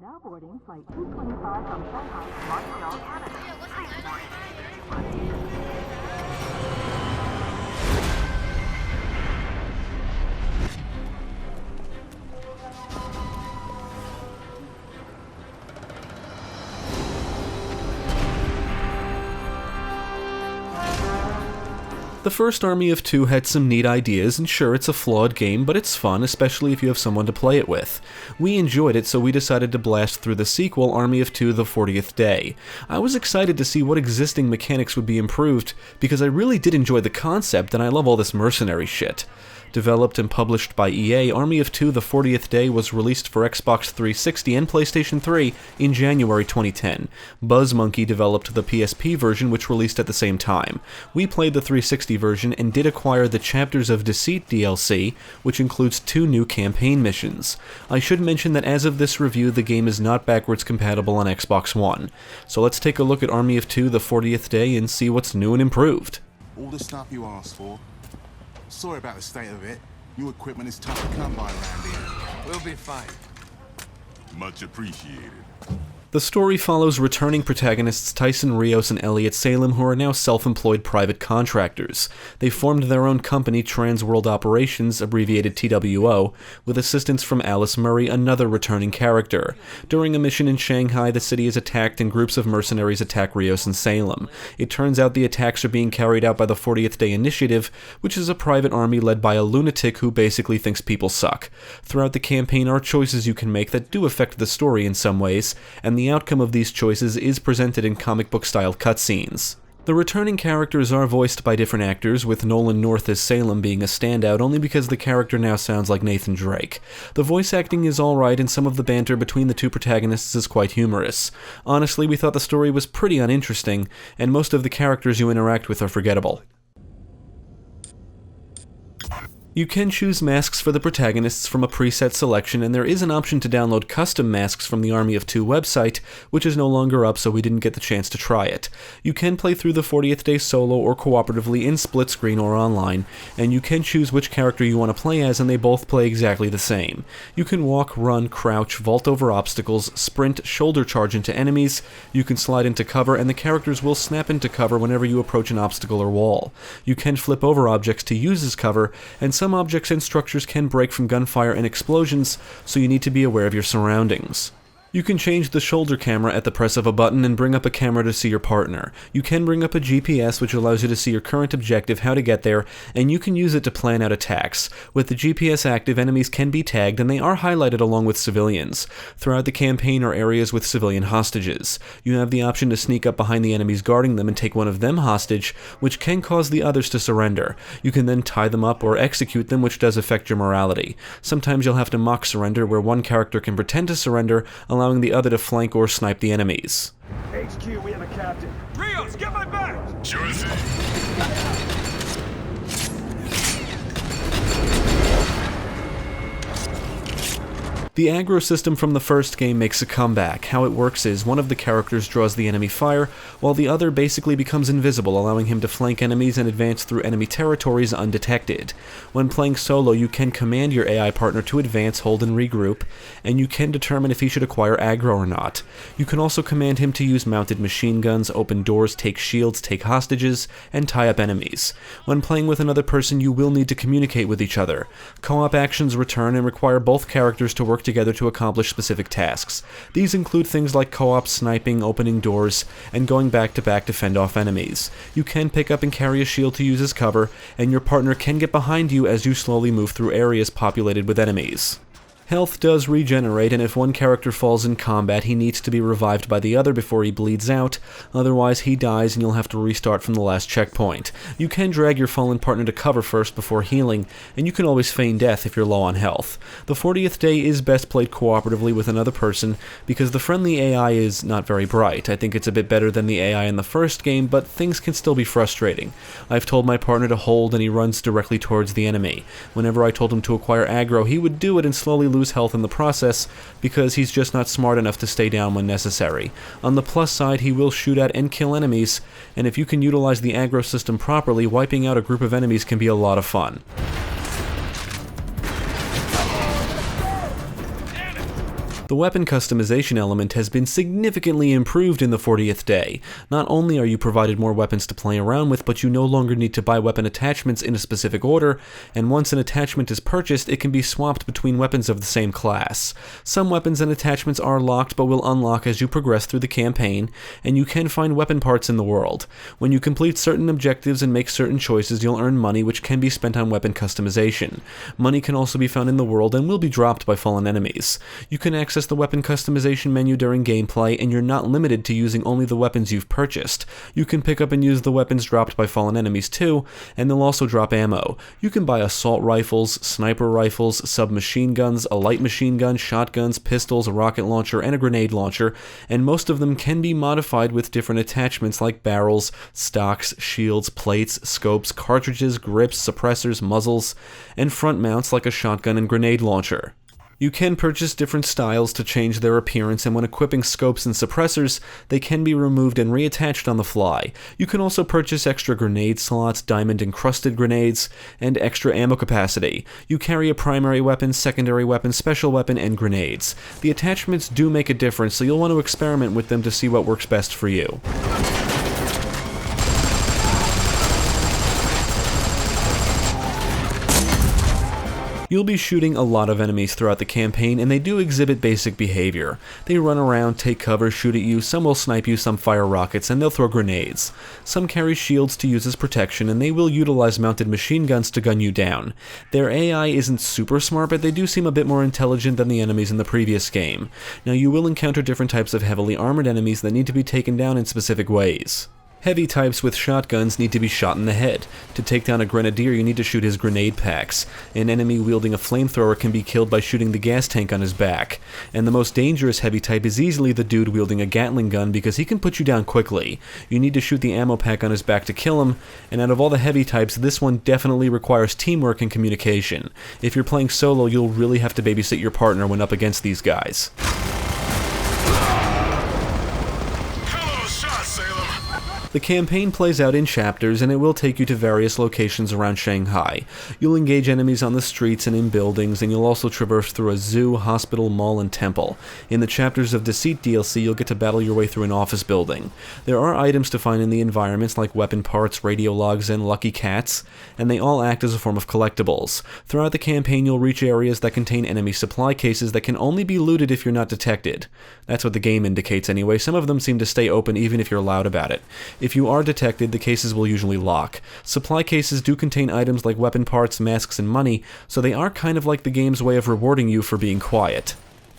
Now boarding flight 225 from Shanghai to Montreal, The first Army of Two had some neat ideas, and sure, it's a flawed game, but it's fun, especially if you have someone to play it with. We enjoyed it, so we decided to blast through the sequel, Army of Two: The 40th Day. I was excited to see what existing mechanics would be improved, because I really did enjoy the concept, and I love all this mercenary shit. Developed and published by EA, Army of Two: The 40th Day was released for Xbox 360 and PlayStation 3 in January 2010. BuzzMonkey developed the PSP version, which released at the same time. We played the 360 version and did acquire the Chapters of Deceit DLC, which includes 2 new campaign missions. I should mention that as of this review, the game is not backwards compatible on Xbox One. So let's take a look at Army of Two: The 40th Day and see what's new and improved. All the stuff you asked for. Sorry about the state of it. New equipment is tough to come by around here. We'll be fine. Much appreciated. The story follows returning protagonists Tyson Rios and Elliot Salem, who are now self-employed private contractors. They formed their own company, Trans World Operations, abbreviated TWO, with assistance from Alice Murray, another returning character. During a mission in Shanghai, the city is attacked and groups of mercenaries attack Rios and Salem. It turns out the attacks are being carried out by the 40th Day Initiative, which is a private army led by a lunatic who basically thinks people suck. Throughout the campaign are choices you can make that do affect the story in some ways, and the outcome of these choices is presented in comic book style cutscenes. The returning characters are voiced by different actors, with Nolan North as Salem being a standout only because the character now sounds like Nathan Drake. The voice acting is alright, and some of the banter between the two protagonists is quite humorous. Honestly, we thought the story was pretty uninteresting, and most of the characters you interact with are forgettable. You can choose masks for the protagonists from a preset selection, and there is an option to download custom masks from the Army of Two website, which is no longer up, so we didn't get the chance to try it. You can play through the 40th Day solo or cooperatively in split screen or online, and you can choose which character you want to play as, and they both play exactly the same. You can walk, run, crouch, vault over obstacles, sprint, shoulder charge into enemies, you can slide into cover, and the characters will snap into cover whenever you approach an obstacle or wall. You can flip over objects to use as cover, and some objects and structures can break from gunfire and explosions, so you need to be aware of your surroundings. You can change the shoulder camera at the press of a button and bring up a camera to see your partner. You can bring up a GPS, which allows you to see your current objective, how to get there, and you can use it to plan out attacks. With the GPS active, enemies can be tagged, and they are highlighted along with civilians. Throughout the campaign are areas with civilian hostages. You have the option to sneak up behind the enemies guarding them and take one of them hostage, which can cause the others to surrender. You can then tie them up or execute them, which does affect your morality. Sometimes you'll have to mock surrender, where one character can pretend to surrender, allowing the other to flank or snipe the enemies. HQ, we have a captain. Rios, get my back! Sure thing. The aggro system from the first game makes a comeback. How it works is, one of the characters draws the enemy fire, while the other basically becomes invisible, allowing him to flank enemies and advance through enemy territories undetected. When playing solo, you can command your AI partner to advance, hold, and regroup, and you can determine if he should acquire aggro or not. You can also command him to use mounted machine guns, open doors, take shields, take hostages, and tie up enemies. When playing with another person, you will need to communicate with each other. Co-op actions return and require both characters to work together to accomplish specific tasks. These include things like co-op sniping, opening doors, and going back to back to fend off enemies. You can pick up and carry a shield to use as cover, and your partner can get behind you as you slowly move through areas populated with enemies. Health does regenerate, and if one character falls in combat, he needs to be revived by the other before he bleeds out, otherwise he dies and you'll have to restart from the last checkpoint. You can drag your fallen partner to cover first before healing, and you can always feign death if you're low on health. The 40th Day is best played cooperatively with another person, because the friendly AI is not very bright. I think it's a bit better than the AI in the first game, but things can still be frustrating. I've told my partner to hold and he runs directly towards the enemy. Whenever I told him to acquire aggro, he would do it and slowly lose health in the process, because he's just not smart enough to stay down when necessary. On the plus side, he will shoot at and kill enemies, and if you can utilize the aggro system properly, wiping out a group of enemies can be a lot of fun. The weapon customization element has been significantly improved in the 40th day. Not only are you provided more weapons to play around with, but you no longer need to buy weapon attachments in a specific order, and once an attachment is purchased, it can be swapped between weapons of the same class. Some weapons and attachments are locked but will unlock as you progress through the campaign, and you can find weapon parts in the world. When you complete certain objectives and make certain choices, you'll earn money which can be spent on weapon customization. Money can also be found in the world and will be dropped by fallen enemies. You can access the weapon customization menu during gameplay, and you're not limited to using only the weapons you've purchased. You can pick up and use the weapons dropped by fallen enemies too, and they'll also drop ammo. You can buy assault rifles, sniper rifles, submachine guns, a light machine gun, shotguns, pistols, a rocket launcher, and a grenade launcher, and most of them can be modified with different attachments like barrels, stocks, shields, plates, scopes, cartridges, grips, suppressors, muzzles, and front mounts like a shotgun and grenade launcher. You can purchase different styles to change their appearance, and when equipping scopes and suppressors, they can be removed and reattached on the fly. You can also purchase extra grenade slots, diamond-encrusted grenades, and extra ammo capacity. You carry a primary weapon, secondary weapon, special weapon, and grenades. The attachments do make a difference, so you'll want to experiment with them to see what works best for you. You'll be shooting a lot of enemies throughout the campaign, and they do exhibit basic behavior. They run around, take cover, shoot at you, some will snipe you, some fire rockets, and they'll throw grenades. Some carry shields to use as protection, and they will utilize mounted machine guns to gun you down. Their AI isn't super smart, but they do seem a bit more intelligent than the enemies in the previous game. Now, you will encounter different types of heavily armored enemies that need to be taken down in specific ways. Heavy types with shotguns need to be shot in the head. To take down a grenadier, you need to shoot his grenade packs. An enemy wielding a flamethrower can be killed by shooting the gas tank on his back. And the most dangerous heavy type is easily the dude wielding a Gatling gun, because he can put you down quickly. You need to shoot the ammo pack on his back to kill him, and out of all the heavy types, this one definitely requires teamwork and communication. If you're playing solo, you'll really have to babysit your partner when up against these guys. The campaign plays out in chapters, and it will take you to various locations around Shanghai. You'll engage enemies on the streets and in buildings, and you'll also traverse through a zoo, hospital, mall, and temple. In the Chapters of Deceit DLC, you'll get to battle your way through an office building. There are items to find in the environments like weapon parts, radio logs, and lucky cats, and they all act as a form of collectibles. Throughout the campaign, you'll reach areas that contain enemy supply cases that can only be looted if you're not detected. That's what the game indicates anyway. Some of them seem to stay open even if you're loud about it. If you are detected, the cases will usually lock. Supply cases do contain items like weapon parts, masks, and money, so they are kind of like the game's way of rewarding you for being quiet.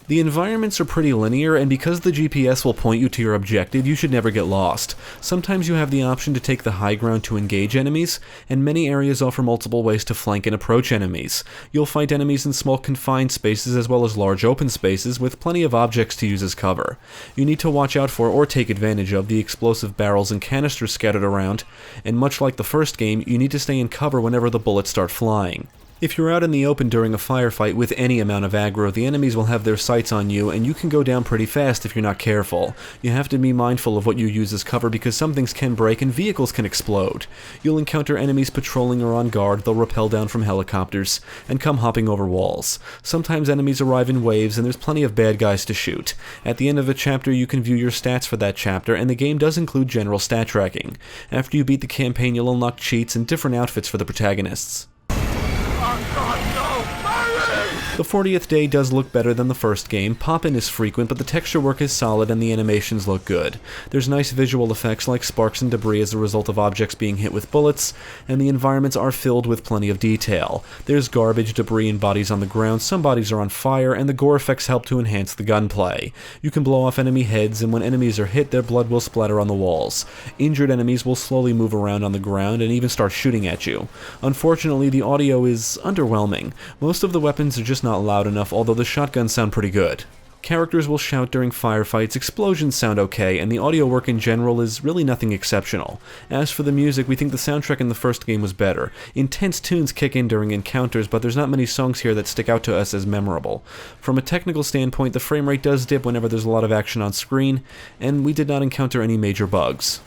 The environments are pretty linear, and because the GPS will point you to your objective, you should never get lost. Sometimes you have the option to take the high ground to engage enemies, and many areas offer multiple ways to flank and approach enemies. You'll fight enemies in small confined spaces as well as large open spaces with plenty of objects to use as cover. You need to watch out for or take advantage of the explosive barrels and canisters scattered around, and much like the first game, you need to stay in cover whenever the bullets start flying. If you're out in the open during a firefight with any amount of aggro, the enemies will have their sights on you, and you can go down pretty fast if you're not careful. You have to be mindful of what you use as cover because some things can break and vehicles can explode. You'll encounter enemies patrolling or on guard, they'll rappel down from helicopters, and come hopping over walls. Sometimes enemies arrive in waves, and there's plenty of bad guys to shoot. At the end of a chapter, you can view your stats for that chapter, and the game does include general stat tracking. After you beat the campaign, you'll unlock cheats and different outfits for the protagonists. The 40th day does look better than the first game. Pop-in is frequent, but the texture work is solid and the animations look good. There's nice visual effects like sparks and debris as a result of objects being hit with bullets, and the environments are filled with plenty of detail. There's garbage, debris, and bodies on the ground, some bodies are on fire, and the gore effects help to enhance the gunplay. You can blow off enemy heads, and when enemies are hit, their blood will splatter on the walls. Injured enemies will slowly move around on the ground and even start shooting at you. Unfortunately, the audio is underwhelming. Most of the weapons are just not loud enough, although the shotguns sound pretty good. Characters will shout during firefights, explosions sound okay, and the audio work in general is really nothing exceptional. As for the music, we think the soundtrack in the first game was better. Intense tunes kick in during encounters, but there's not many songs here that stick out to us as memorable. From a technical standpoint, the frame rate does dip whenever there's a lot of action on screen, and we did not encounter any major bugs.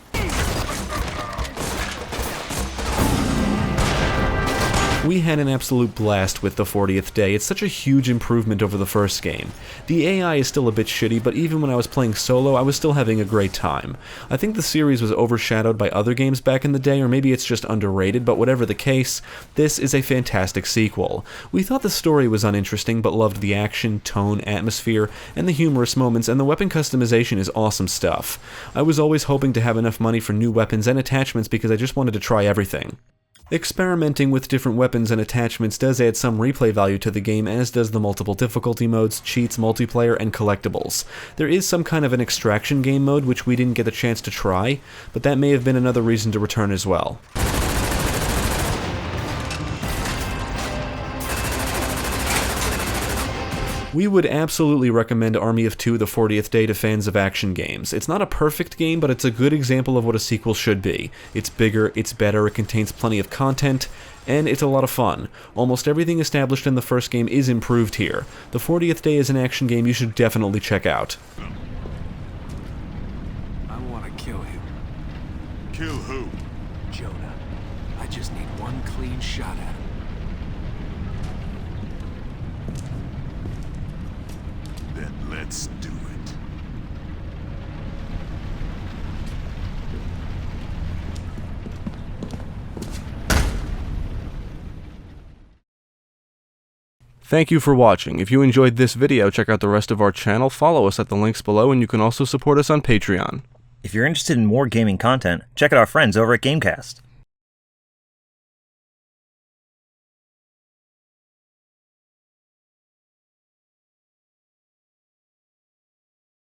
We had an absolute blast with the 40th Day. It's such a huge improvement over the first game. The AI is still a bit shitty, but even when I was playing solo, I was still having a great time. I think the series was overshadowed by other games back in the day, or maybe it's just underrated, but whatever the case, this is a fantastic sequel. We thought the story was uninteresting, but loved the action, tone, atmosphere, and the humorous moments, and the weapon customization is awesome stuff. I was always hoping to have enough money for new weapons and attachments because I just wanted to try everything. Experimenting with different weapons and attachments does add some replay value to the game, as does the multiple difficulty modes, cheats, multiplayer, and collectibles. There is some kind of an extraction game mode which we didn't get a chance to try, but that may have been another reason to return as well. We would absolutely recommend Army of Two: The 40th Day to fans of action games. It's not a perfect game, but it's a good example of what a sequel should be. It's bigger, it's better, it contains plenty of content, and it's a lot of fun. Almost everything established in the first game is improved here. The 40th Day is an action game you should definitely check out. I want to kill him. Kill who? Jonah. I just need one clean shot at him. Then let's do it. Thank you for watching. If you enjoyed this video, check out the rest of our channel, follow us at the links below, and you can also support us on Patreon. If you're interested in more gaming content, check out our friends over at GameCast.